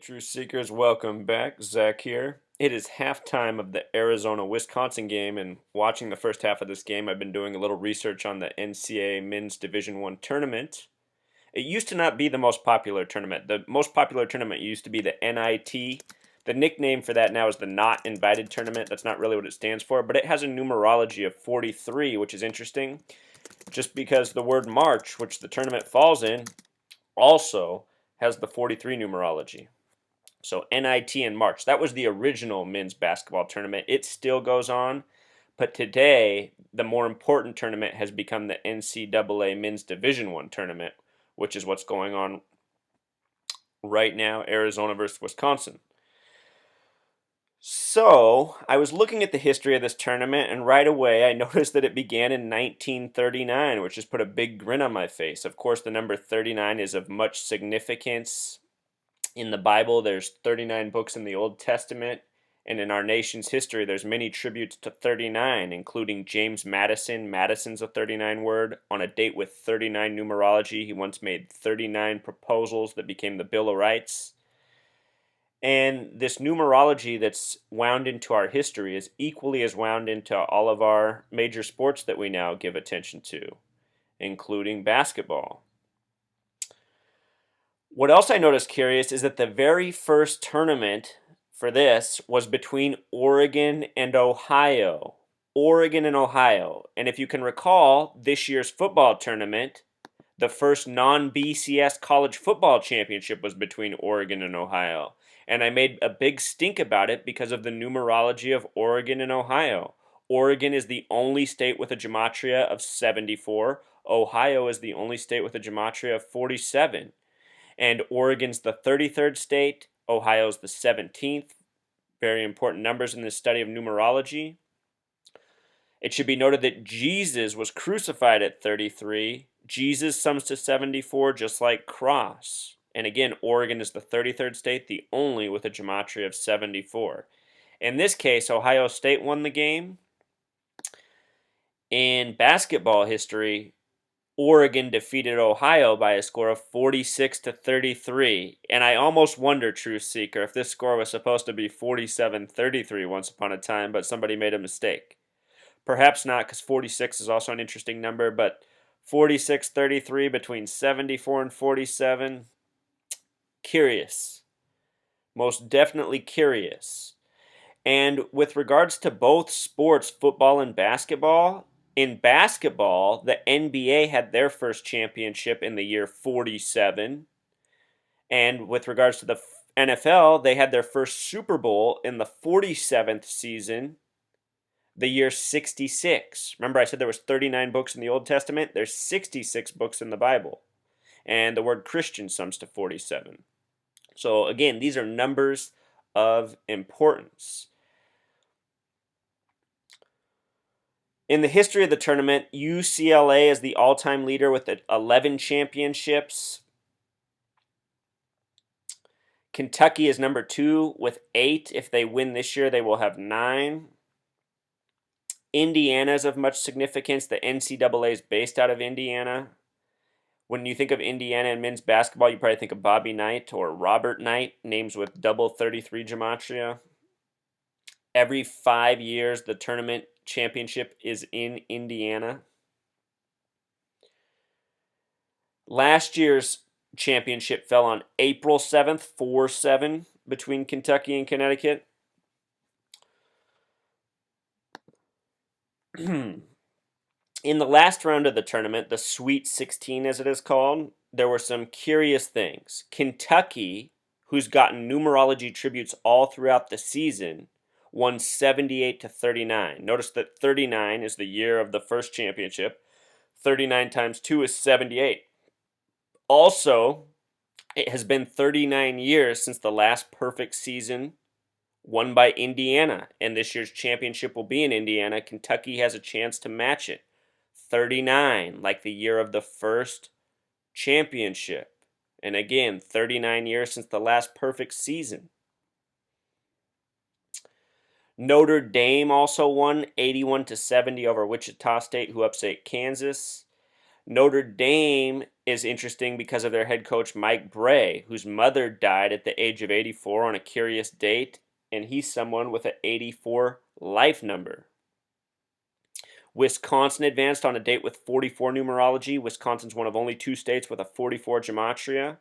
Truth Seekers, welcome back. Zach here. It is halftime of the Arizona-Wisconsin game, and watching the first half of this game, I've been doing a little research on the NCAA Men's Division I tournament. It used to not be the most popular tournament. The most popular tournament used to be the NIT. The nickname for that now is the Not Invited Tournament. That's not really what it stands for, but it has a numerology of 43, which is interesting, just because the word March, which the tournament falls in, also has the 43 numerology. So NIT in March. That was the original men's basketball tournament. It still goes on, but today the more important tournament has become the NCAA Men's Division I tournament, which is what's going on right now, Arizona versus Wisconsin. So, I was looking at the history of this tournament, and right away I noticed that it began in 1939, which just put a big grin on my face. Of course, the number 39 is of much significance in the Bible. There's 39 books in the Old Testament, and in our nation's history there's many tributes to 39, including James Madison. Madison's a 39 word. On a date with 39 numerology, he once made 39 proposals that became the Bill of Rights. And this numerology that's wound into our history is equally as wound into all of our major sports that we now give attention to, including basketball. What else I noticed curious is that the very first tournament for this was between Oregon and Ohio. Oregon and Ohio. And if you can recall, this year's football tournament, the first non-BCS college football championship was between Oregon and Ohio. And I made a big stink about it because of the numerology of Oregon and Ohio. Oregon is the only state with a gematria of 74. Ohio is the only state with a gematria of 47. And Oregon's the 33rd state. Ohio's the 17th. Very important numbers in this study of numerology. It should be noted that Jesus was crucified at 33. Jesus sums to 74 just like cross. And again, Oregon is the 33rd state, the only with a gematria of 74. In this case, Ohio State won the game. In basketball history, Oregon defeated Ohio by a score of 46-33. And I almost wonder, Truth Seeker, if this score was supposed to be 47-33 once upon a time, but somebody made a mistake. Perhaps not, because 46 is also an interesting number, but 46-33 between 74 and 47. Curious. Most definitely curious. And with regards to both sports, football and basketball, in basketball, the NBA had their first championship in the year 47. And with regards to the NFL, they had their first Super Bowl in the 47th season, the year 66. Remember I said there was 39 books in the Old Testament? There's 66 books in the Bible. And the word Christian sums to 47. So again, these are numbers of importance. In the history of the tournament, UCLA is the all-time leader with 11 championships. Kentucky is number 2 with 8. If they win this year, they will have 9. Indiana is of much significance. The NCAA is based out of Indiana. When you think of Indiana and men's basketball, you probably think of Bobby Knight or Robert Knight, names with double 33 gematria. Every 5 years, the tournament championship is in Indiana. Last year's championship fell on April 7th, 4-7 between Kentucky and Connecticut. In the last round of the tournament, the Sweet 16 as it is called, there were some curious things. Kentucky, who's gotten numerology tributes all throughout the season, won 78-39. Notice that 39 is the year of the first championship. 39 times 2 is 78. Also, it has been 39 years since the last perfect season won by Indiana, and this year's championship will be in Indiana. Kentucky has a chance to match it. 39, like the year of the first championship. And again, 39 years since the last perfect season. Notre Dame also won 81-70 over Wichita State, who upset Kansas. Notre Dame is interesting because of their head coach, Mike Bray, whose mother died at the age of 84 on a curious date, and he's someone with an 84 life number. Wisconsin advanced on a date with 44 numerology. Wisconsin's one of only 2 states with a 44 gematria.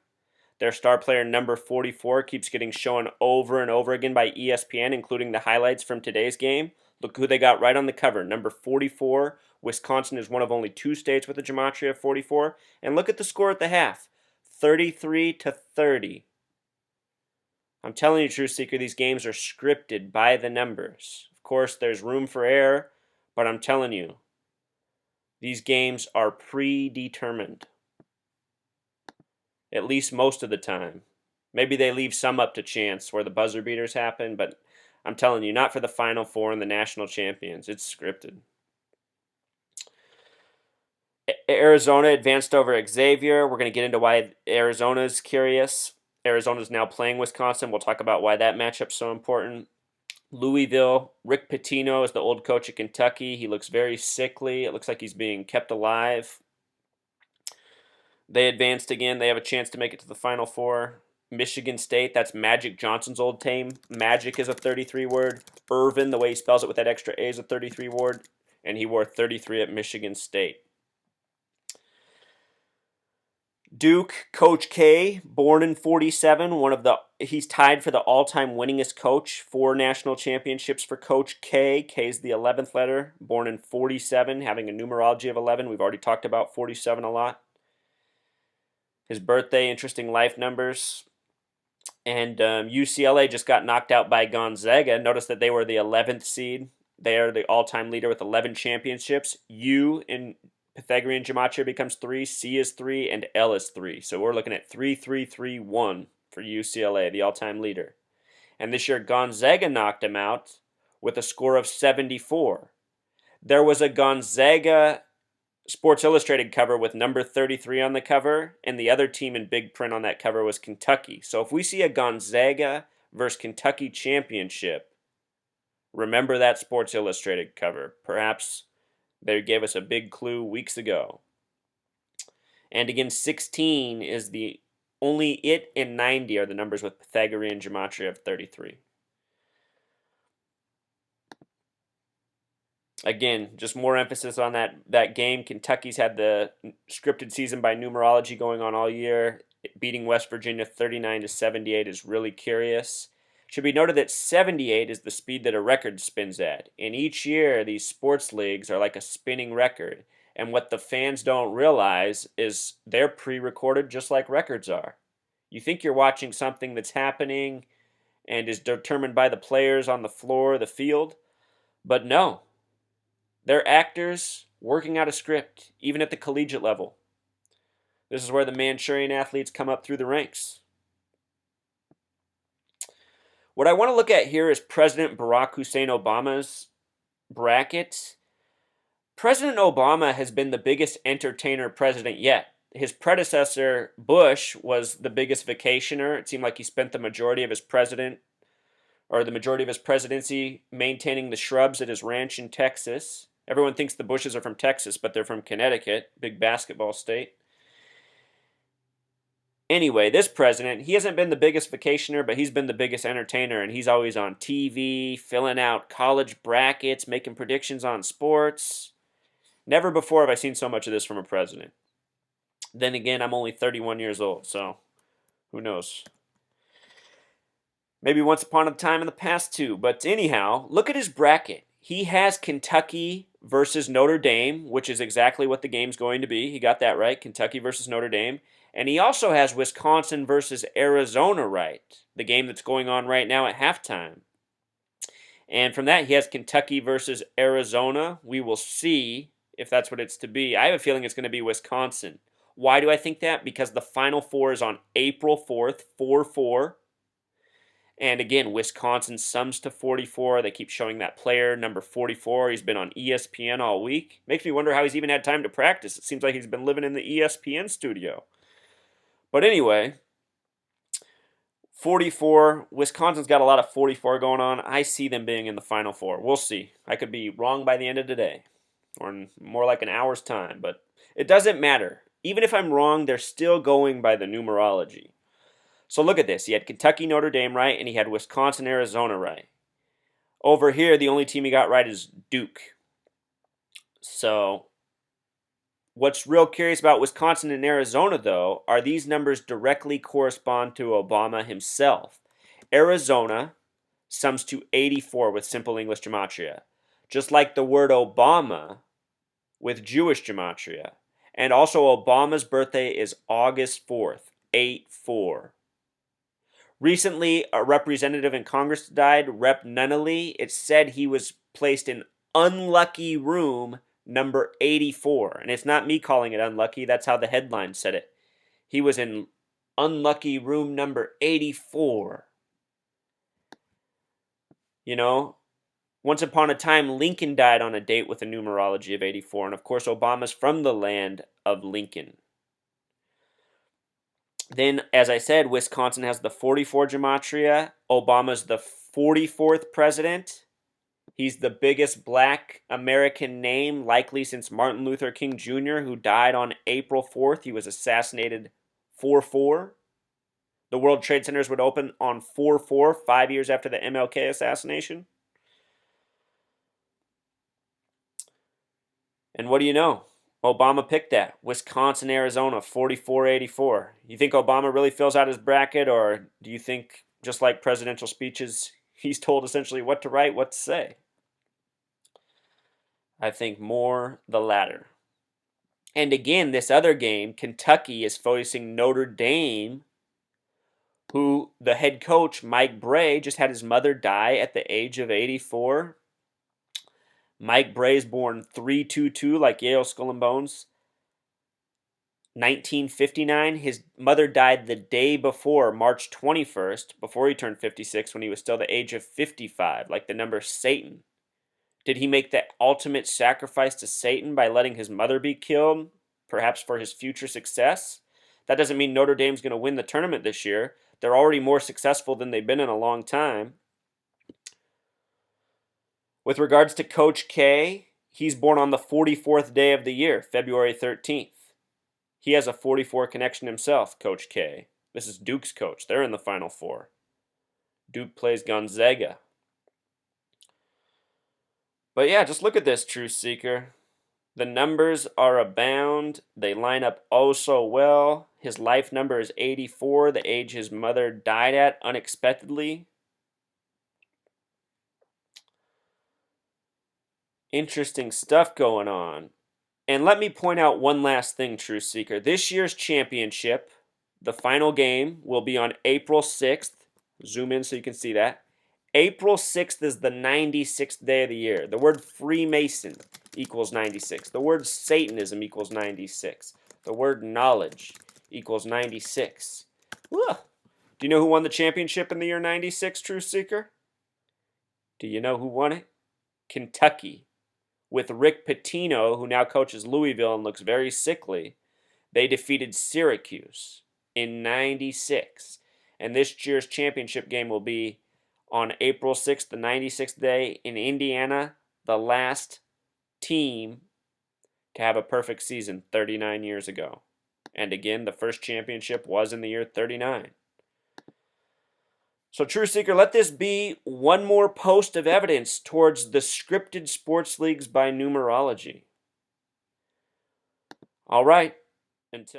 Their star player, number 44, keeps getting shown over and over again by ESPN, including the highlights from today's game. Look who they got right on the cover. Number 44. Wisconsin is one of only 2 states with a gematria of 44. And look at the score at the half. 33-30. I'm telling you, Truth Seeker, these games are scripted by the numbers. Of course, there's room for error, but I'm telling you, these games are predetermined. At least most of the time. Maybe they leave some up to chance where the buzzer beaters happen, but I'm telling you, not for the Final Four and the national champions. It's scripted. Arizona advanced over Xavier. We're going to get into why Arizona's curious. Arizona's now playing Wisconsin. We'll talk about why that matchup's so important. Louisville, Rick Pitino is the old coach at Kentucky. He looks very sickly. It looks like he's being kept alive. They advanced again. They have a chance to make it to the Final Four. Michigan State, that's Magic Johnson's old team. Magic is a 33 word. Irvin, the way he spells it with that extra A, is a 33 word. And he wore 33 at Michigan State. Duke, Coach K, born in 47, he's tied for the all-time winningest coach, 4 national championships for Coach K. K's the 11th letter, born in 47, having a numerology of 11. We've already talked about 47 a lot. His birthday, interesting life numbers. And UCLA just got knocked out by Gonzaga. Notice that they were the 11th seed. They are the all-time leader with 11 championships. U in Pythagorean gematria becomes 3, C is 3, and L is 3. So we're looking at 3-3-3-1 for UCLA, the all-time leader. And this year, Gonzaga knocked him out with a score of 74. There was a Gonzaga Sports Illustrated cover with number 33 on the cover, and the other team in big print on that cover was Kentucky. So if we see a Gonzaga versus Kentucky championship, remember that Sports Illustrated cover. Perhaps they gave us a big clue weeks ago. And again, 16 is the only it and 90 are the numbers with Pythagorean gematria of 33. Again, just more emphasis on that game. Kentucky's had the scripted season by numerology going on all year. Beating West Virginia 39-78 is really curious. Should be noted that 78 is the speed that a record spins at. And each year, these sports leagues are like a spinning record. And what the fans don't realize is they're pre-recorded just like records are. You think you're watching something that's happening and is determined by the players on the floor, the field, but no. They're actors working out a script, even at the collegiate level. This is where the Manchurian athletes come up through the ranks. What I want to look at here is President Barack Hussein Obama's bracket. President Obama has been the biggest entertainer president yet. His predecessor, Bush, was the biggest vacationer. It seemed like he spent the majority of his presidency maintaining the shrubs at his ranch in Texas. Everyone thinks the Bushes are from Texas, but they're from Connecticut, big basketball state. Anyway, this president, he hasn't been the biggest vacationer, but he's been the biggest entertainer, and he's always on TV, filling out college brackets, making predictions on sports. Never before have I seen so much of this from a president. Then again, I'm only 31 years old, so who knows? Maybe once upon a time in the past too. But anyhow, look at his bracket. He has Kentucky versus Notre Dame, which is exactly what the game's going to be. He got that right, Kentucky versus Notre Dame. And he also has Wisconsin versus Arizona right, the game that's going on right now at halftime. And from that, he has Kentucky versus Arizona. We will see if that's what it's to be. I have a feeling it's going to be Wisconsin. Why do I think that? Because the Final Four is on April 4th, 4-4. And again, Wisconsin sums to 44. They keep showing that player, number 44. He's been on ESPN all week. Makes me wonder how he's even had time to practice. It seems like he's been living in the ESPN studio. But anyway, 44. Wisconsin's got a lot of 44 going on. I see them being in the Final Four. We'll see. I could be wrong by the end of today, or in more like an hour's time. But it doesn't matter. even if I'm wrong, they're still going by the numerology. So look at this. He had Kentucky, Notre Dame right, and he had Wisconsin, Arizona right. Over here, the only team he got right is Duke. So what's real curious about Wisconsin and Arizona, though, are these numbers directly correspond to Obama himself. Arizona sums to 84 with simple English gematria, just like the word Obama with Jewish gematria. And also Obama's birthday is August 4th, 8-4. Recently, a representative in Congress died, Rep. Nunnally. It said he was placed in unlucky room number 84. And it's not me calling it unlucky, that's how the headline said it. He was in unlucky room number 84. You know, once upon a time, Lincoln died on a date with a numerology of 84. And of course, Obama's from the land of Lincoln. Then, as I said, Wisconsin has the 44 gematria. Obama's the 44th president. He's the biggest black American name, likely since Martin Luther King Jr., who died on April 4th. He was assassinated 4-4. The World Trade Centers would open on 4-4, 5 years after the MLK assassination. And what do you know? Obama picked that. Wisconsin, Arizona, 44-84. You think Obama really fills out his bracket, or do you think, just like presidential speeches, he's told essentially what to write, what to say? I think more the latter. And again, this other game, Kentucky is facing Notre Dame, who the head coach, Mike Bray, just had his mother die at the age of 84. Mike Bray's born 322 like Yale Skull and Bones. 1959, his mother died the day before, March 21st, before he turned 56, when he was still the age of 55, like the number Satan. Did he make the ultimate sacrifice to Satan by letting his mother be killed, perhaps for his future success? That doesn't mean Notre Dame's going to win the tournament this year. They're already more successful than they've been in a long time. With regards to Coach K, he's born on the 44th day of the year, February 13th. He has a 44 connection himself, Coach K. This is Duke's coach. They're in the Final Four. Duke plays Gonzaga. But yeah, just look at this, Truth Seeker. The numbers are abound. They line up oh so well. His life number is 84, the age his mother died at unexpectedly. Interesting stuff going on. And let me point out one last thing, Truth Seeker. This year's championship, the final game, will be on April 6th. Zoom in so you can see that. April 6th is the 96th day of the year. The word Freemason equals 96. The word Satanism equals 96. The word knowledge equals 96. Ugh. Do you know who won the championship in the year 96, Truth Seeker? Do you know who won it? Kentucky. With Rick Pitino, who now coaches Louisville and looks very sickly, they defeated Syracuse in 96. And this year's championship game will be on April 6th, the 96th day in Indiana, the last team to have a perfect season 39 years ago. And again, the first championship was in the year 39. So, True Seeker, let this be one more post of evidence towards the scripted sports leagues by numerology. All right. Until